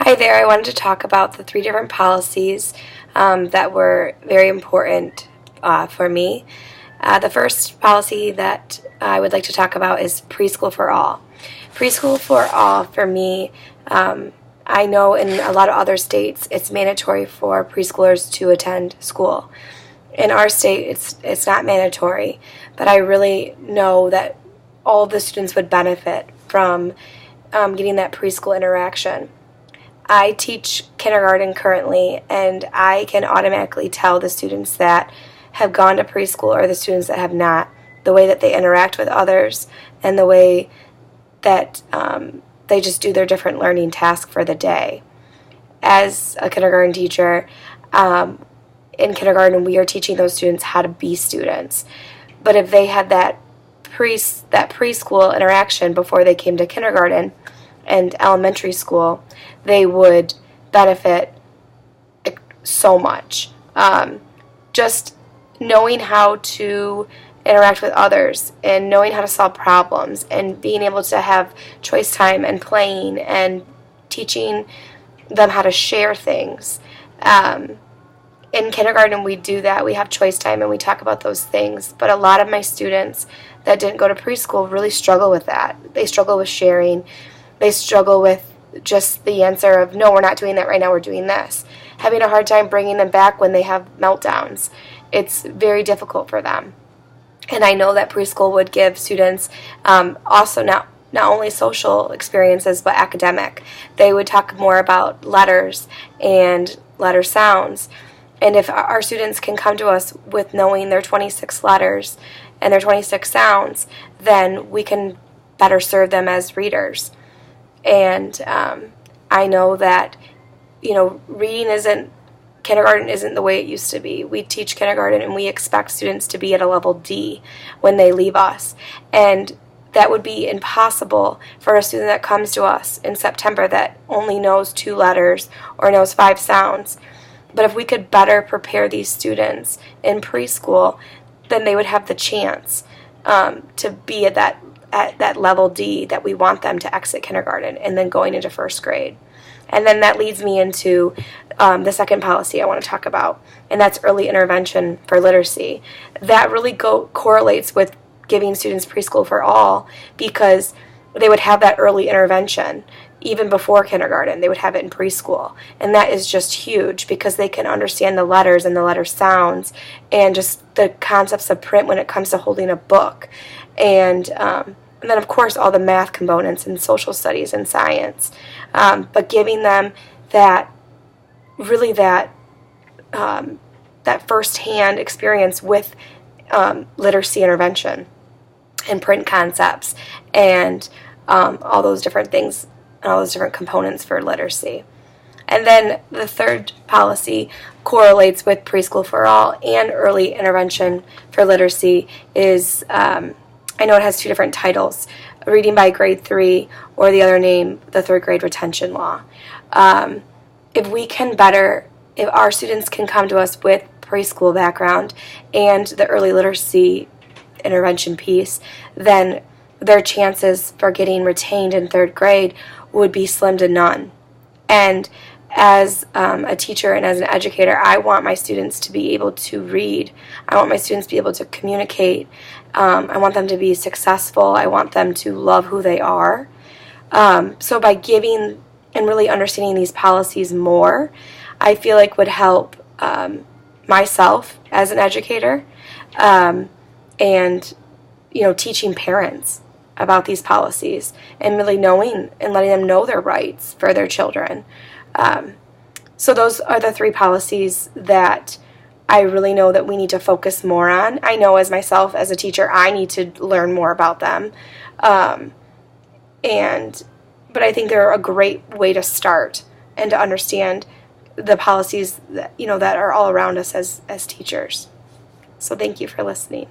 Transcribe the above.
Hi there. I wanted to talk about the three different policies that were very important for me. The first policy that I would like to talk about is preschool for all. Preschool for all, for me, I know in a lot of other states it's mandatory for preschoolers to attend school. In our state, it's not mandatory, but I really know that all of the students would benefit from getting that preschool interaction. I teach kindergarten currently, and I can automatically tell the students that have gone to preschool or the students that have not, the way that they interact with others and the way that they just do their different learning tasks for the day. As a kindergarten teacher, in kindergarten we are teaching those students how to be students. But if they had that preschool interaction before they came to kindergarten and elementary school, they would benefit so much. Just knowing how to interact with others and knowing how to solve problems and being able to have choice time and playing and teaching them how to share things. In kindergarten we do that. We have choice time and we talk about those things. But a lot of my students that didn't go to preschool really struggle with that. They struggle with sharing. They struggle with just the answer of, no, we're not doing that right now, we're doing this. Having a hard time bringing them back when they have meltdowns. It's very difficult for them. And I know that preschool would give students also not only social experiences, but academic. They would talk more about letters and letter sounds. And if our students can come to us with knowing their 26 letters and their 26 sounds, then we can better serve them as readers. And I know that, kindergarten isn't the way it used to be. We teach kindergarten and we expect students to be at a level D when they leave us. And that would be impossible for a student that comes to us in September that only knows 2 letters or knows 5 sounds. But if we could better prepare these students in preschool, then they would have the chance to be at that level D that we want them to exit kindergarten and then going into first grade. And then that leads me into the second policy I want to talk about, and that's early intervention for literacy. That really correlates with giving students preschool for all, because they would have that early intervention even before kindergarten. They would have it in preschool, and that is just huge because they can understand the letters and the letter sounds and just the concepts of print when it comes to holding a book. And then, of course, all the math components and social studies and science. But giving them that first-hand experience with literacy intervention and print concepts and all those different things and all those different components for literacy. And then the third policy correlates with preschool for all and early intervention for literacy is, I know it has 2 different titles, Reading by Grade 3 or the other name, the Third Grade Retention Law. If our students can come to us with preschool background and the early literacy intervention piece, then their chances for getting retained in 3rd grade would be slim to none. And as a teacher and as an educator, I want my students to be able to read. I want my students to be able to communicate. I want them to be successful. I want them to love who they are. So by giving and really understanding these policies more, I feel like would help myself as an educator and teaching parents about these policies and really knowing and letting them know their rights for their children. So those are the 3 policies that I really know that we need to focus more on. I know as myself, as a teacher, I need to learn more about them. But I think they're a great way to start and to understand the policies that are all around us as teachers. So thank you for listening.